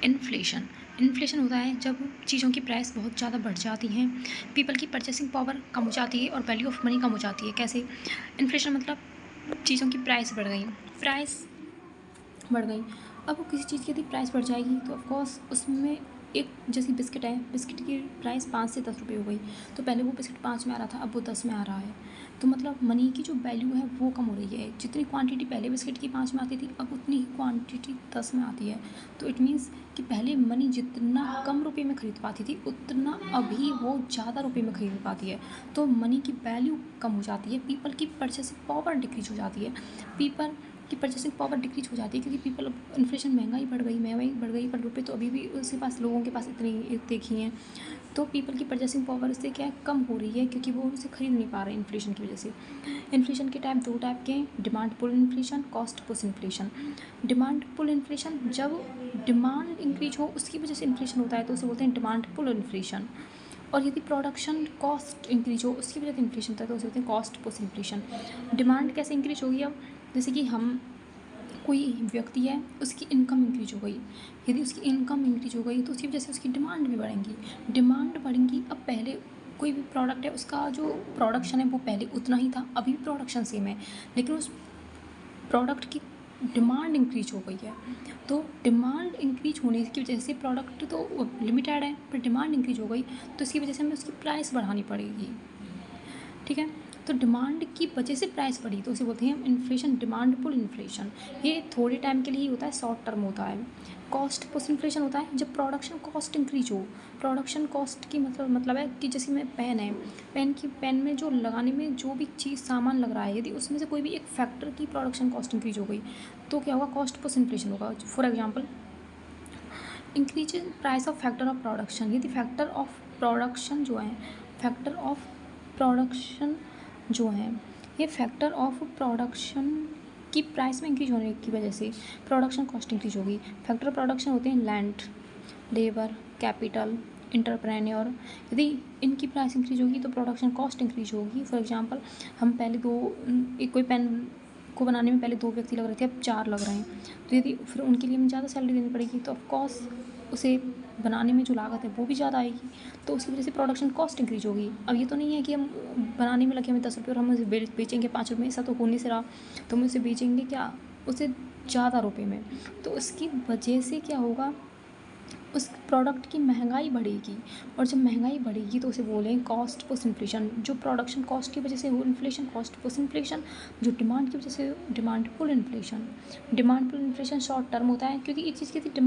Inflation inflation होता है जब चीज़ों की प्राइस बहुत ज़्यादा बढ़ जाती हैं, पीपल की परचेसिंग पावर कम हो जाती है और वैल्यू ऑफ मनी कम हो जाती है। कैसे? इन्फ्लेशन मतलब चीज़ों की प्राइस बढ़ गई। अब वो किसी चीज़ की यदि प्राइस बढ़ जाएगी तो ऑफ़कोर्स उसमें एक जैसे बिस्किट है, बिस्किट की प्राइस 5 से 10 रुपये हो गई। तो पहले वो बिस्किट 5 में आ रहा था, अब वो 10 में आ रहा है। तो मतलब मनी की जो वैल्यू है वो कम हो रही है। जितनी क्वांटिटी पहले बिस्किट की 5 में आती थी, अब उतनी ही क्वांटिटी 10 में आती है। तो इट मीन्स कि पहले मनी जितना कम रुपए में खरीद पाती थी, उतना अभी वो ज़्यादा रुपए में खरीद पाती है। तो मनी की वैल्यू कम हो जाती है, पीपल की परचेसिंग पावर डिक्रीज़ हो जाती है। पीपल की परचेसिंग पावर डिक्रीज हो जाती है क्योंकि पीपल, इन्फ्लेशन, महंगाई बढ़ गई, पर रुपए तो अभी भी उसके पास, लोगों के पास इतने ही हैं। तो पीपल की परचेसिंग पावर इससे क्या है, कम हो रही है क्योंकि वो उसे खरीद नहीं पा रहे हैं इन्फ्लेशन की वजह से। इन्फ्लेशन के टाइप 2 टाइप के हैं, demand pull inflation, cost push inflation. Demand pull inflation, जब डिमांड इंक्रीज हो उसकी वजह से इन्फ्लेशन होता है तो उसे बोलते हैं डिमांड पुल इन्फ्लेशन। और यदि प्रोडक्शन कॉस्ट इंक्रीज हो उसकी वजह से इन्फ्लेशन होता है तो उसे बोलते हैं कॉस्ट पुश इन्फ्लेशन। डिमांड कैसे इंक्रीज होगी? अब जैसे कि हम, कोई व्यक्ति है, उसकी इनकम इंक्रीज हो गई, यदि उसकी इनकम इंक्रीज हो गई तो उसकी वजह से उसकी डिमांड भी बढ़ेंगी। अब पहले कोई भी प्रोडक्ट है, उसका जो प्रोडक्शन है वो पहले उतना ही था, अभी भी प्रोडक्शन सेम है, लेकिन उस प्रोडक्ट की डिमांड इंक्रीज हो गई है। तो डिमांड इंक्रीज होने की वजह से, प्रोडक्ट तो लिमिटेड है पर डिमांड इंक्रीज हो गई तो इसकी वजह से हमें उसकी प्राइस बढ़ानी पड़ेगी। ठीक है, तो डिमांड की वजह से प्राइस बढ़ी तो उसे बोलते हैं इन्फ्लेशन, डिमांड पुल इन्फ्लेशन। ये थोड़े टाइम के लिए ही होता है, शॉर्ट टर्म होता है। कॉस्ट पुश इन्फ्लेशन होता है जब प्रोडक्शन कॉस्ट इंक्रीज हो। प्रोडक्शन कॉस्ट की मतलब है कि जैसे में पेन है, पेन में जो लगाने में जो भी चीज़ सामान लग रहा है, यदि उसमें से कोई भी एक फैक्टर की प्रोडक्शन कॉस्ट इंक्रीज हो गई तो क्या होगा, कॉस्ट पुश इन्फ्लेशन होगा। For example, increase in price of factor of production, यदि फैक्टर ऑफ प्रोडक्शन जो है ये फैक्टर ऑफ प्रोडक्शन की प्राइस में इंक्रीज होने की वजह से प्रोडक्शन कॉस्ट इंक्रीज होगी। फैक्टर प्रोडक्शन होते हैं लैंड, लेबर, कैपिटल, इंटरप्रेन्योर। यदि इनकी प्राइस इंक्रीज होगी तो प्रोडक्शन कॉस्ट इंक्रीज होगी। फॉर एग्जांपल, हम पहले कोई पेन को बनाने में पहले 2 व्यक्ति लग रहे थे, अब 4 लग रहे हैं, तो यदि फिर उनके लिए हमें ज़्यादा सैलरी देनी पड़ेगी तो ऑफकोर्स उसे बनाने में जो लागत है वो भी ज़्यादा आएगी, तो उसकी वजह से प्रोडक्शन कॉस्ट इंक्रीज होगी। अब ये तो नहीं है कि हम बनाने में लगे हमें 10 रुपये और हम उसे बेचेंगे 5 रुपये, ऐसा तो हो नहीं रहा। तो हम उसे बेचेंगे क्या, उसे ज़्यादा रुपये में, तो उसकी वजह से क्या होगा, उस प्रोडक्ट की महंगाई बढ़ेगी। और जब महंगाई बढ़ेगी तो उसे बोलें कॉस्ट पुश इन्फ्लेशन। जो प्रोडक्शन कॉस्ट की वजह से हो इन्फ्लेशन, कॉस्ट पुश इन्फ्लेशन। जो डिमांड की वजह से demand pull inflation. Demand pull inflation short term होता है क्योंकि इस चीज़ की डिमांड